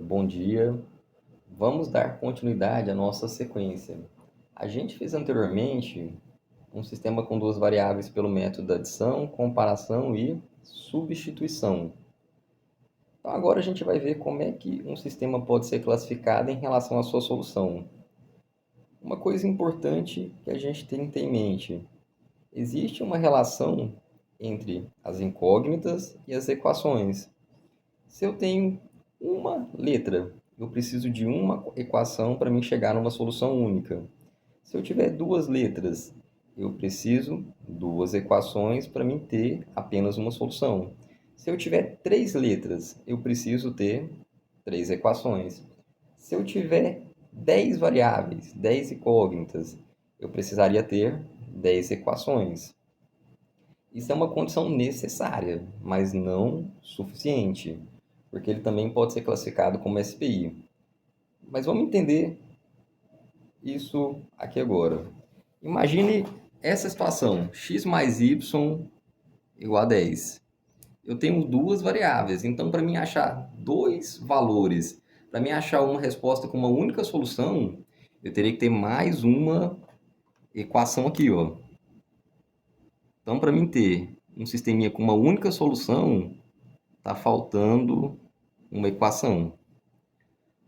Bom dia. Vamos dar continuidade à nossa sequência. A gente fez anteriormente um sistema com duas variáveis pelo método da adição, comparação e substituição. Então agora a gente vai ver como é que um sistema pode ser classificado em relação à sua solução. Uma coisa importante que a gente tem que ter em mente: existe uma relação entre as incógnitas e as equações. Se eu tenho uma letra, eu preciso de uma equação para mim chegar numa solução única. Se eu tiver duas letras, eu preciso duas equações para mim ter apenas uma solução. Se eu tiver três letras, eu preciso ter três equações. Se eu tiver 10 variáveis, 10 incógnitas, eu precisaria ter 10 equações. Isso é uma condição necessária, mas não suficiente, porque ele também pode ser classificado como SPI. Mas vamos entender isso aqui agora. Imagine essa situação: x mais y igual a 10. Eu tenho duas variáveis, então para mim achar dois valores, para mim achar uma resposta com uma única solução, eu teria que ter mais uma equação aqui, ó. Então, para mim ter um sisteminha com uma única solução, está faltando uma equação.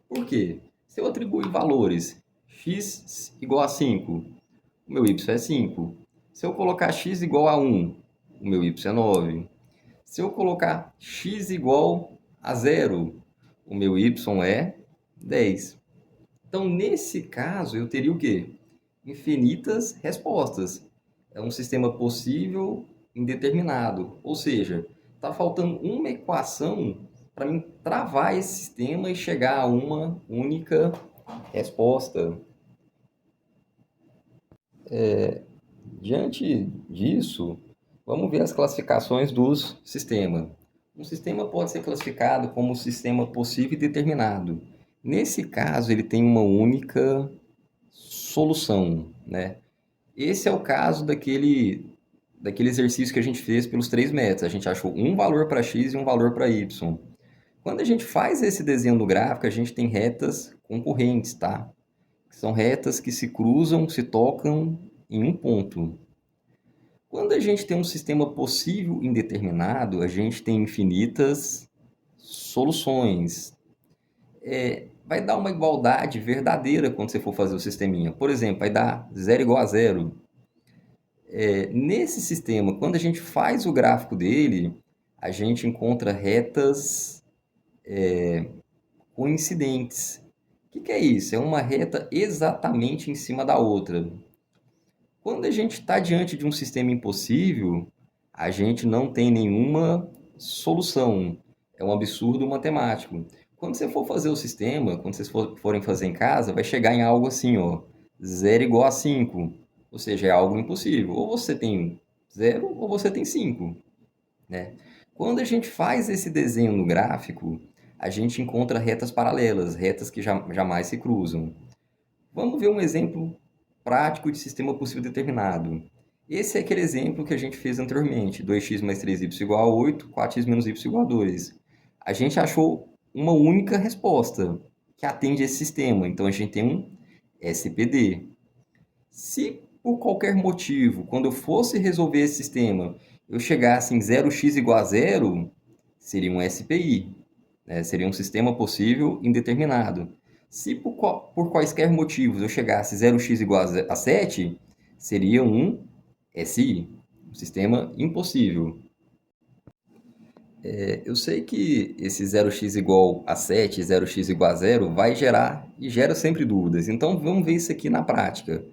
Por quê? Se eu atribuir valores x igual a 5, o meu y é 5. Se eu colocar x igual a 1, o meu y é 9. Se eu colocar x igual a 0, o meu y é 10. Então, nesse caso, eu teria o quê? Infinitas respostas. É um sistema possível indeterminado. Ou seja, está faltando uma equação para mim travar esse sistema e chegar a uma única resposta. Diante disso, vamos ver as classificações dos sistemas. Um sistema pode ser classificado como sistema possível e determinado. Nesse caso, ele tem uma única solução, né? Esse é o caso daquele exercício que a gente fez pelos três métodos. A gente achou um valor para x e um valor para y. Quando a gente faz esse desenho do gráfico, a gente tem retas concorrentes, tá? São retas que se cruzam, se tocam em um ponto. Quando a gente tem um sistema possível indeterminado, a gente tem infinitas soluções. Vai dar uma igualdade verdadeira quando você for fazer o sisteminha. Por exemplo, vai dar 0 igual a 0. Nesse sistema, quando a gente faz o gráfico dele, a gente encontra retas coincidentes. O que é isso? É uma reta exatamente em cima da outra. Quando a gente está diante de um sistema impossível, a gente não tem nenhuma solução. É um absurdo matemático. Quando você for fazer o sistema, quando vocês forem fazer em casa, vai chegar em algo assim, ó, 0 igual a 5. Ou seja, é algo impossível. Ou você tem 0 ou você tem 5, né? Quando a gente faz esse desenho no gráfico, a gente encontra retas paralelas, retas que jamais se cruzam. Vamos ver um exemplo prático de sistema possível determinado. Esse é aquele exemplo que a gente fez anteriormente: 2x mais 3y igual a 8, 4x menos y igual a 2. A gente achou uma única resposta que atende esse sistema, então a gente tem um SPD. Se por qualquer motivo, quando eu fosse resolver esse sistema, eu chegasse em 0x igual a 0, seria um SPI, né? Seria um sistema possível indeterminado. Se por quaisquer motivos eu chegasse 0x igual a 7, seria um SI, um sistema impossível. Eu sei que esse 0x igual a 7, 0x igual a 0 vai gerar e gera sempre dúvidas. Então vamos ver isso aqui na prática.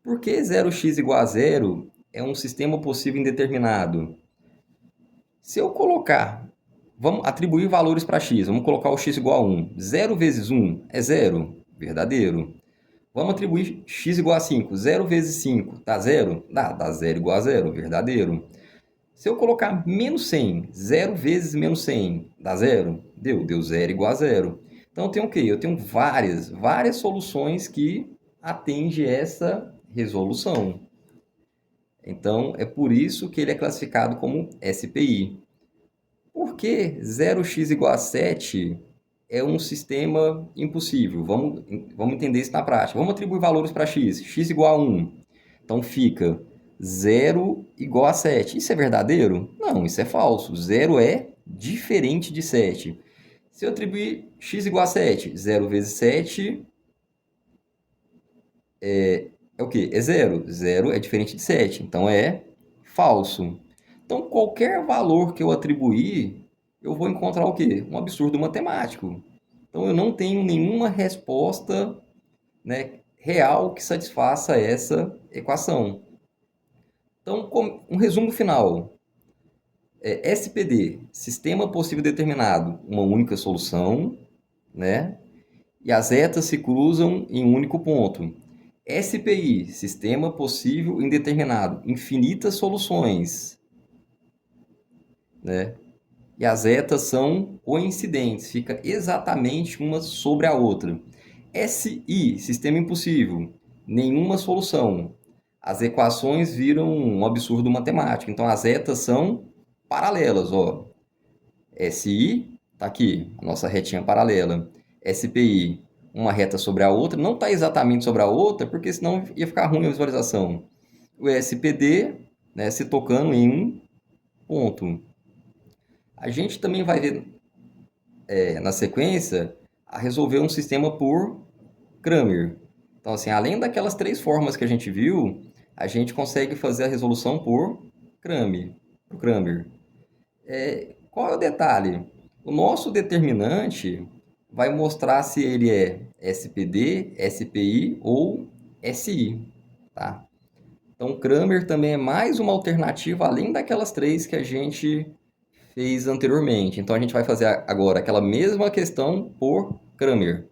Por que 0x igual a 0 é um sistema possível indeterminado? Se eu colocar, vamos atribuir valores para x, vamos colocar o x igual a 1. 0 vezes 1 é 0, verdadeiro. Vamos atribuir x igual a 5. 0 vezes 5 dá 0? Dá 0 igual a 0, verdadeiro. Se eu colocar menos 100, 0 vezes menos 100 dá 0? Deu 0 igual a 0. Então eu tenho o quê? Eu tenho várias soluções que atendem essa resolução. Então é por isso que ele é classificado como SPI. Por que 0x igual a 7 é um sistema impossível. Vamos entender isso na prática. Vamos atribuir valores para x. X igual a 1. Então fica 0 igual a 7. Isso é verdadeiro? Não, isso é falso. 0 é diferente de 7. Se eu atribuir x igual a 7, 0 vezes 7 é o quê? É 0. 0 é diferente de 7, então é falso. Então, qualquer valor que eu atribuir, eu vou encontrar o quê? Um absurdo matemático. Então, eu não tenho nenhuma resposta, né, real que satisfaça essa equação. Então, um resumo final. SPD, sistema possível determinado, uma única solução, né? E as retas se cruzam em um único ponto. SPI, sistema possível indeterminado, infinitas soluções, né? E as retas são coincidentes, fica exatamente uma sobre a outra. SI, sistema impossível, nenhuma solução. As equações viram um absurdo matemático, então as retas são paralelas, ó. SI, tá aqui, a nossa retinha paralela. SPI, uma reta sobre a outra, não está exatamente sobre a outra, porque senão ia ficar ruim a visualização. O SPD, né, se tocando em um ponto. A gente também vai ver na sequência a resolver um sistema por Cramer. Então, assim, além daquelas 3 formas que a gente viu, a gente consegue fazer a resolução por Cramer. Qual é o detalhe? O nosso determinante vai mostrar se ele é SPD, SPI ou SI, tá? Então, Cramer também é mais uma alternativa além daquelas 3 que a gente fez anteriormente. Então, a gente vai fazer agora aquela mesma questão por Cramer.